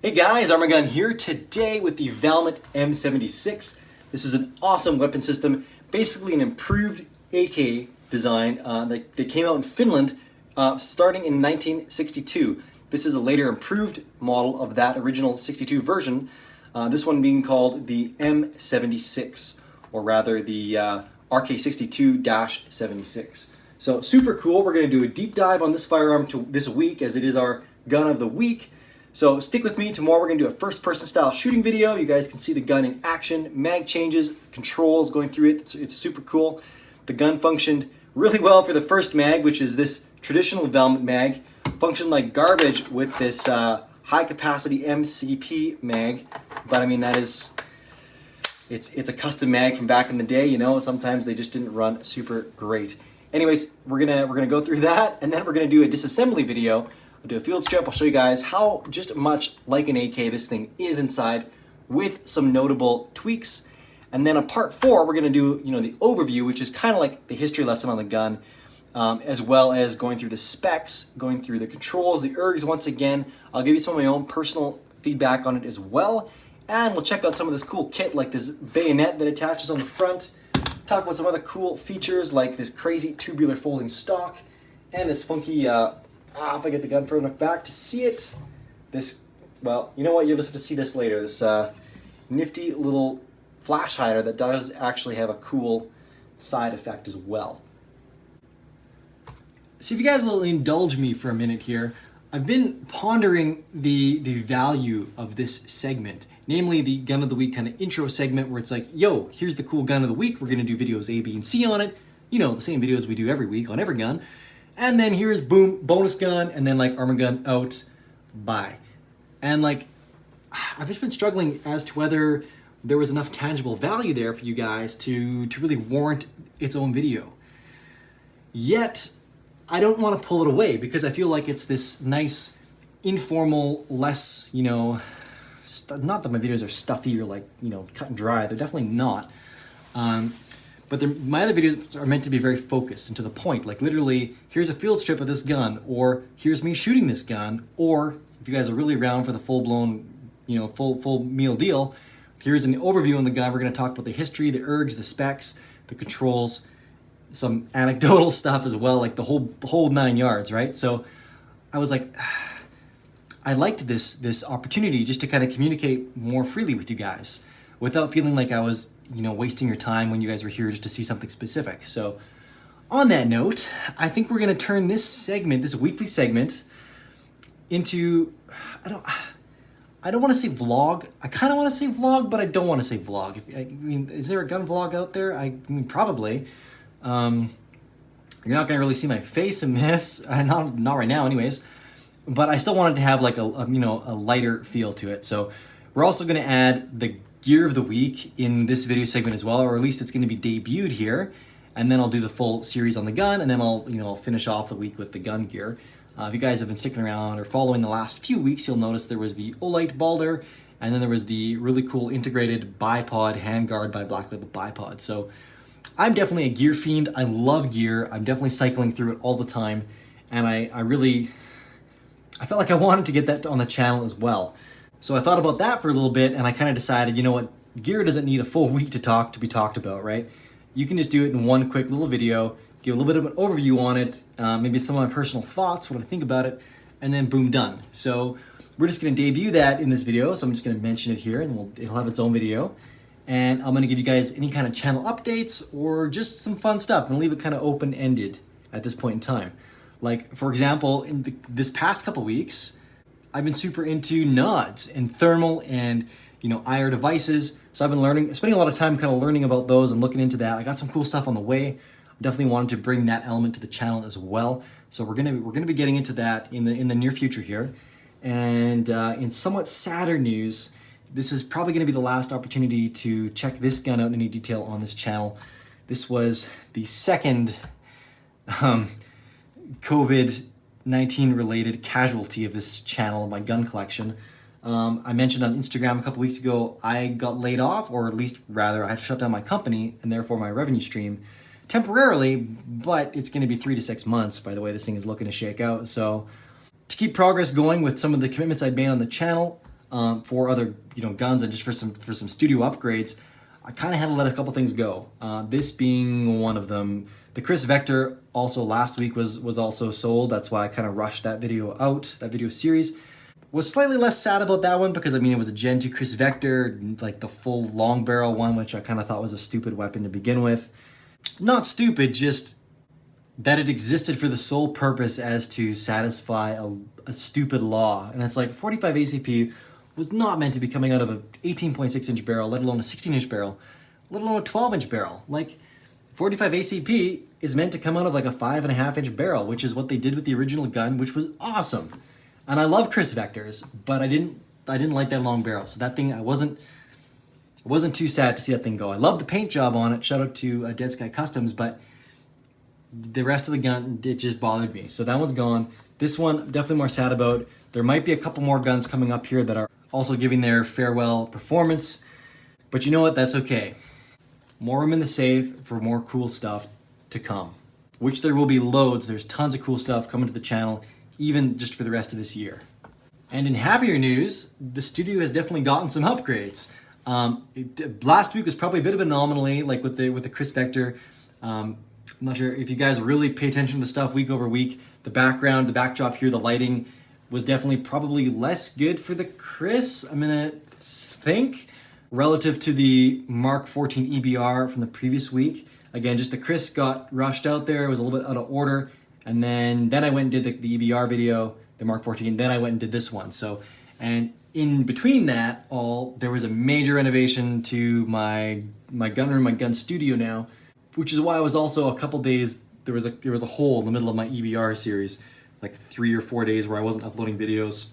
Hey guys, Arm&Gun here today with the Valmet m76. This is an awesome weapon system, basically an improved AK design that came out in Finland starting in 1962. This is a later improved model of that original 62 version, this one being called the M76, or rather the RK62-76. So super cool. We're going to do a deep dive on this firearm this week, as it is our gun of the week. So stick with me. Tomorrow we're going to do a first-person style shooting video. You guys can see the gun in action, mag changes, controls going through it. It's super cool. The gun functioned really well for the first mag, which is this traditional Valmet mag. Functioned like garbage with this high-capacity MCP mag. But I mean, it's a custom mag from back in the day. You know, sometimes they just didn't run super great. Anyways, we're gonna go through that, and then we're gonna do a disassembly video. I'll do a field strip. I'll show you guys how just much like an AK this thing is inside, with some notable tweaks. And then on part 4, we're going to do the overview, which is kind of like the history lesson on the gun, as well as going through the specs, going through the controls, the ergs once again. I'll give you some of my own personal feedback on it as well. And we'll check out some of this cool kit, like this bayonet that attaches on the front. Talk about some other cool features, like this crazy tubular folding stock, and this funky... if I get the gun far enough back to see it, well, you know what, you'll just have to see this later, this nifty little flash hider that does actually have a cool side effect as well. So if you guys will indulge me for a minute here, I've been pondering the value of this segment, namely the Gun of the Week kind of intro segment where it's like, yo, here's the cool Gun of the Week, we're going to do videos A, B, and C on it, the same videos we do every week on every gun. And then here's, boom, bonus gun, and then like Arm&Gun out, bye. And like, I've just been struggling as to whether there was enough tangible value there for you guys to really warrant its own video. Yet, I don't want to pull it away because I feel like it's this nice, informal, less, not that my videos are stuffy or like, cut and dry. They're definitely not. But my other videos are meant to be very focused and to the point. Like literally, here's a field strip of this gun, or here's me shooting this gun, or if you guys are really around for the full-blown, full meal deal, here's an overview on the gun. We're going to talk about the history, the ergs, the specs, the controls, some anecdotal stuff as well, like the whole 9 yards, right? So I was like, I liked this opportunity just to kind of communicate more freely with you guys without feeling like I was wasting your time when you guys were here just to see something specific. So on that note, I think we're going to turn this segment, this weekly segment, into, I don't want to say vlog. I kind of want to say vlog, but I don't want to say vlog. Is there a gun vlog out there? I mean, probably. You're not going to really see my face in this, not right now anyways, but I still wanted to have like a lighter feel to it. So we're also going to add the Gear of the Week in this video segment as well, or at least it's going to be debuted here, and then I'll do the full series on the gun, and then I'll finish off the week with the gun gear. If you guys have been sticking around or following the last few weeks, you'll notice there was the Olight Balder, and then there was the really cool integrated bipod handguard by Black Label Bipod. So I'm definitely a gear fiend. I love gear. I'm definitely cycling through it all the time, and I felt like I wanted to get that on the channel as well. So I thought about that for a little bit, and I kind of decided, you know what, gear doesn't need a full week to be talked about, right? You can just do it in one quick little video, give a little bit of an overview on it, maybe some of my personal thoughts, what I think about it, and then boom, done. So we're just going to debut that in this video, so I'm just going to mention it here, and it'll have its own video. And I'm going to give you guys any kind of channel updates or just some fun stuff, and leave it kind of open-ended at this point in time. Like, for example, in this past couple weeks, I've been super into nods and thermal and, IR devices. So I've been spending a lot of time kind of learning about those and looking into that. I got some cool stuff on the way. I definitely wanted to bring that element to the channel as well. So we're gonna be getting into that in the near future here. And in somewhat sadder news, this is probably gonna be the last opportunity to check this gun out in any detail on this channel. This was the second COVID-19 related casualty of this channel, my gun collection. I mentioned on Instagram a couple weeks ago, I got laid off, or at least rather, I had to shut down my company and therefore my revenue stream temporarily, but it's going to be 3 to 6 months by the way this thing is looking to shake out. So to keep progress going with some of the commitments I'd made on the channel, for other guns and just for some studio upgrades, I kind of had to let a couple things go. This being one of them. The Chris Vector also last week was also sold. That's why I kind of rushed that video out, that video series. Was slightly less sad about that one because, I mean, it was a Gen 2 Chris Vector, like the full long barrel one, which I kind of thought was a stupid weapon to begin with. Not stupid, just that it existed for the sole purpose as to satisfy a stupid law. And it's like 45 ACP was not meant to be coming out of an 18.6 inch barrel, let alone a 16 inch barrel, let alone a 12 inch barrel. Like 45 ACP is meant to come out of like a 5.5 inch barrel, which is what they did with the original gun, which was awesome. And I love Chris Vectors, but I didn't like that long barrel. So that thing, I wasn't too sad to see that thing go. I love the paint job on it. Shout out to Dead Sky Customs, but the rest of the gun, it just bothered me. So that one's gone. This one, definitely more sad about. There might be a couple more guns coming up here that are also giving their farewell performance, but you know what? That's okay. More room in the safe for more cool stuff to come, which there will be loads. There's tons of cool stuff coming to the channel, even just for the rest of this year. And in happier news, the studio has definitely gotten some upgrades. Last week was probably a bit of an anomaly, like with the Chris Vector. I'm not sure if you guys really pay attention to stuff week over week. The background, the backdrop here, the lighting was definitely probably less good for the Chris, I'm gonna think, relative to the Mark 14 EBR from the previous week. Again, just the Chris got rushed out there, it was a little bit out of order, and then I went and did the EBR video, the Mark 14, then I went and did this one. So, and in between that all, there was a major renovation to my gun room, my gun studio now, which is why I was also a couple days, there was a hole in the middle of my EBR series, like 3 or 4 days where I wasn't uploading videos.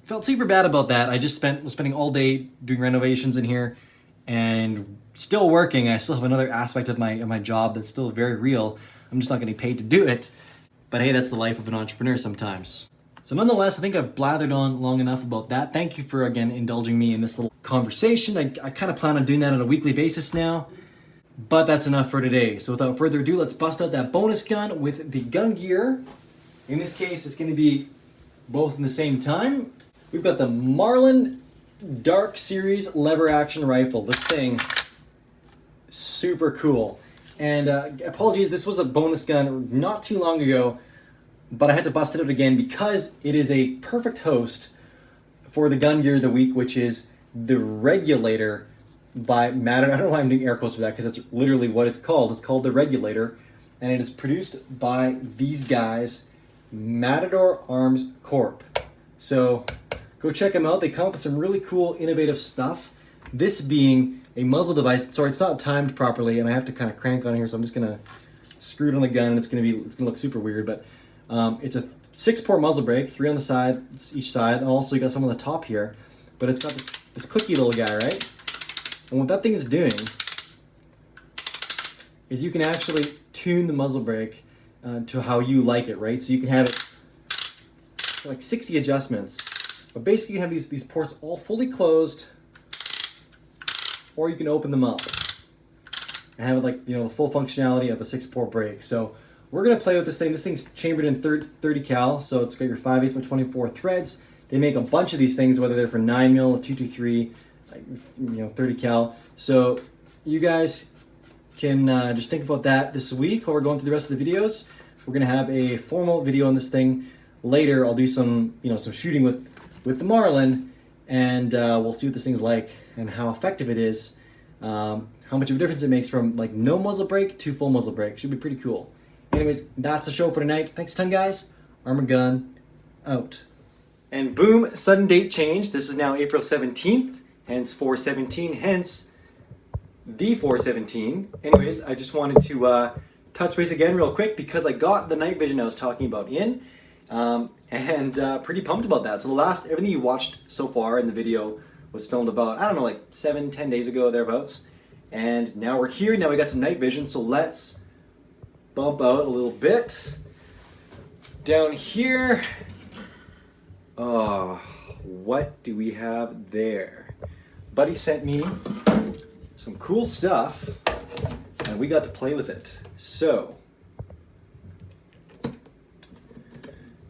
Felt super bad about that. I just was spending all day doing renovations in here and still working. I still have another aspect of my job that's still very real. I'm just not getting paid to do it. But hey, that's the life of an entrepreneur sometimes. So nonetheless, I think I've blathered on long enough about that. Thank you for, again, indulging me in this little conversation. I kind of plan on doing that on a weekly basis now. But that's enough for today. So without further ado, let's bust out that bonus gun with the GunGear. In this case, it's going to be both in the same time. We've got the Marlin Dark Series lever action rifle. This thing, super cool. And apologies, this was a bonus gun not too long ago, but I had to bust it out again because it is a perfect host for the GunGear of the week, which is the Regulator by Matador. I don't know why I'm doing air quotes for that because that's literally what it's called. It's called the Regulator, and it is produced by these guys, Matador Arms Corp. So go check them out. They come up with some really cool, innovative stuff. This being a muzzle device. Sorry, it's not timed properly, and I have to kind of crank on here, so I'm just gonna screw it on the gun, and it's gonna look super weird. But it's a 6-port muzzle brake, 3 on the side, each side, and also you got some on the top here. But it's got this clicky little guy, right? And what that thing is doing is you can actually tune the muzzle brake to how you like it, right? So you can have it like 60 adjustments, but basically you have these ports all fully closed, or you can open them up and have it like, the full functionality of a 6-port brake. So we're gonna play with this thing. This thing's chambered in 30 cal, so it's got your 5/8 by 24 threads. They make a bunch of these things, whether they're for 9mm, 223, 30 cal. So you guys can just think about that this week while we're going through the rest of the videos. We're gonna have a formal video on this thing later. I'll do some some shooting with the Marlin, and we'll see what this thing's like and how effective it is, how much of a difference it makes from like no muzzle brake to full muzzle brake. Should be pretty cool. Anyways, that's the show for tonight. Thanks a ton, guys. Arm&Gun out. And boom, sudden date change. This is now April 17th, hence 417, hence the 417. Anyways, I just wanted to touch base again real quick because I got the night vision I was talking about in, and pretty pumped about that. So everything you watched so far in the video was filmed about, I don't know, like 7-10 days ago, thereabouts. And now we're here, now we got some night vision, so let's bump out a little bit. Down here, oh, what do we have there? Buddy sent me some cool stuff, and we got to play with it. So,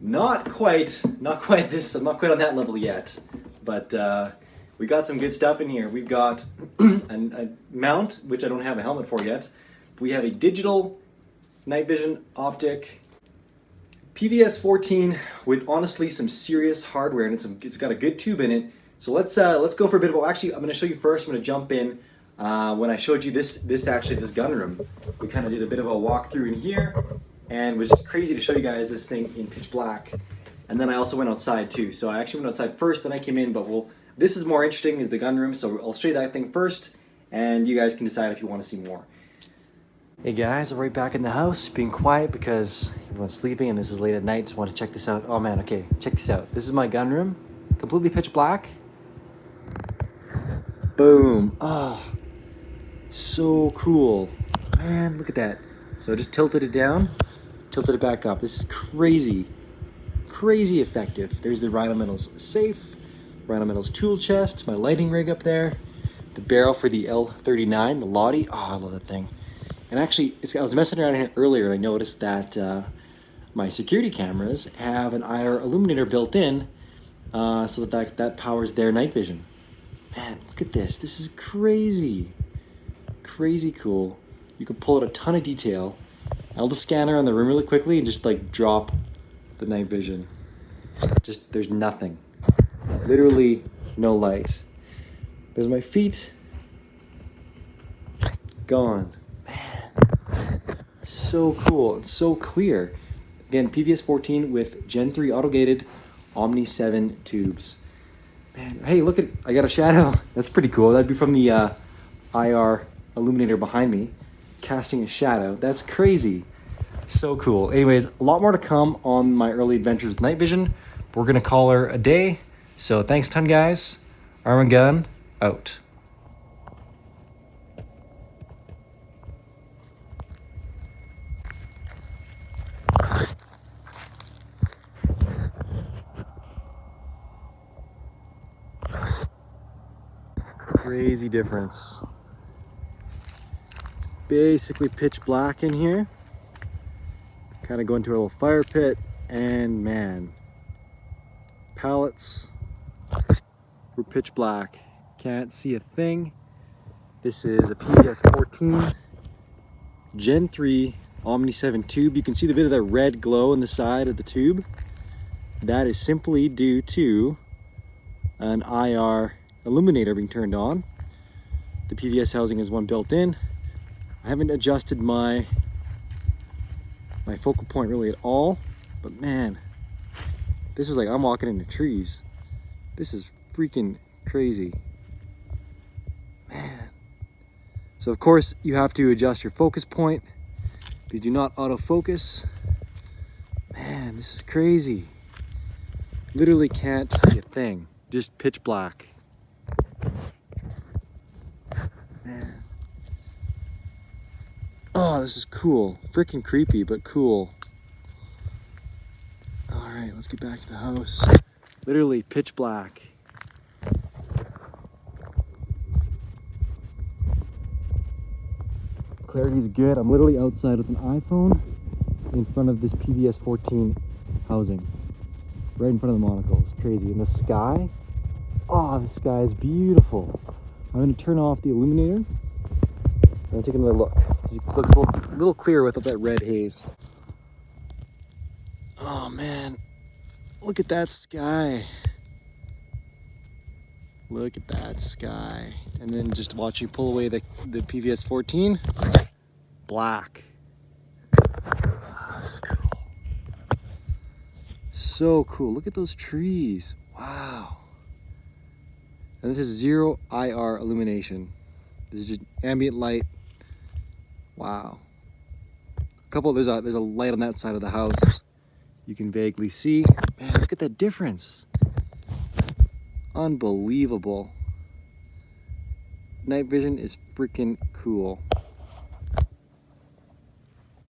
not quite this, I'm not quite on that level yet, but we got some good stuff in here. We've got a mount, which I don't have a helmet for yet. We have a digital night vision optic, PVS 14 with honestly some serious hardware, and it's got a good tube in it. So let's go for a bit of. Actually, I'm going to show you first. I'm going to jump in when I showed you this gun room. We kind of did a bit of a walkthrough in here, and it was just crazy to show you guys this thing in pitch black. And then I also went outside too. So I actually went outside first, then I came in. But this is more interesting, is the gun room. So I'll show you that thing first, and you guys can decide if you want to see more. Hey guys, I'm right back in the house, being quiet because everyone's sleeping and this is late at night. Just want to check this out. Oh man, okay, check this out. This is my gun room, completely pitch black. Boom. Oh, so cool. Man, look at that. So I just tilted it down, tilted it back up. This is crazy, crazy effective. There's the Rhino Metals safe, Rhino Metals tool chest, my lighting rig up there, the barrel for the L39, the Lottie. Oh, I love that thing. And actually, I was messing around in here earlier and I noticed that my security cameras have an IR illuminator built in so that powers their night vision. Man, look at this. This is crazy. Crazy cool. You can pull out a ton of detail. I'll just scan around the room really quickly and just like drop the night vision. Just, there's nothing. Literally no light. There's my feet. Gone. So cool. It's so clear. Again, PVS 14 with Gen 3 auto-gated Omni 7 tubes. Man, hey, look at, I got a shadow. That's pretty cool. That'd be from the IR illuminator behind me, casting a shadow. That's crazy. So cool. Anyways, a lot more to come on my early adventures with night vision. We're going to call her a day. So thanks a ton, guys. Arm&Gun, out. Crazy difference. It's basically pitch black in here. Kind of go into a little fire pit, and man, pallets were pitch black. Can't see a thing. This is a PVS 14 Gen 3 Omni 7 tube. You can see the bit of that red glow in the side of the tube. That is simply due to an IR illuminator being turned on. The PVS housing is one built in. I haven't adjusted my focal point really at all, but man, this is like I'm walking into trees. This is freaking crazy. Man. So of course you have to adjust your focus point. These do not autofocus. Man, this is crazy. Literally can't see a thing. Just pitch black. Man. Oh, this is cool. Freaking creepy, but cool. Alright, let's get back to the house. Literally pitch black. Clarity's good. I'm literally outside with an iPhone in front of this PVS 14 housing. Right in front of the monocle. It's crazy. And the sky, oh, the sky is beautiful. I'm going to turn off the illuminator and take another look. It looks a little clearer without that red haze. Oh man, look at that sky. Look at that sky. And then just watch you pull away the PVS 14. Black. Oh, this is cool. So cool. Look at those trees. Wow. And this is 0 IR illumination. This is just ambient light. Wow. There's a light on that side of the house. You can vaguely see. Man, look at that difference. Unbelievable. Night vision is freaking cool.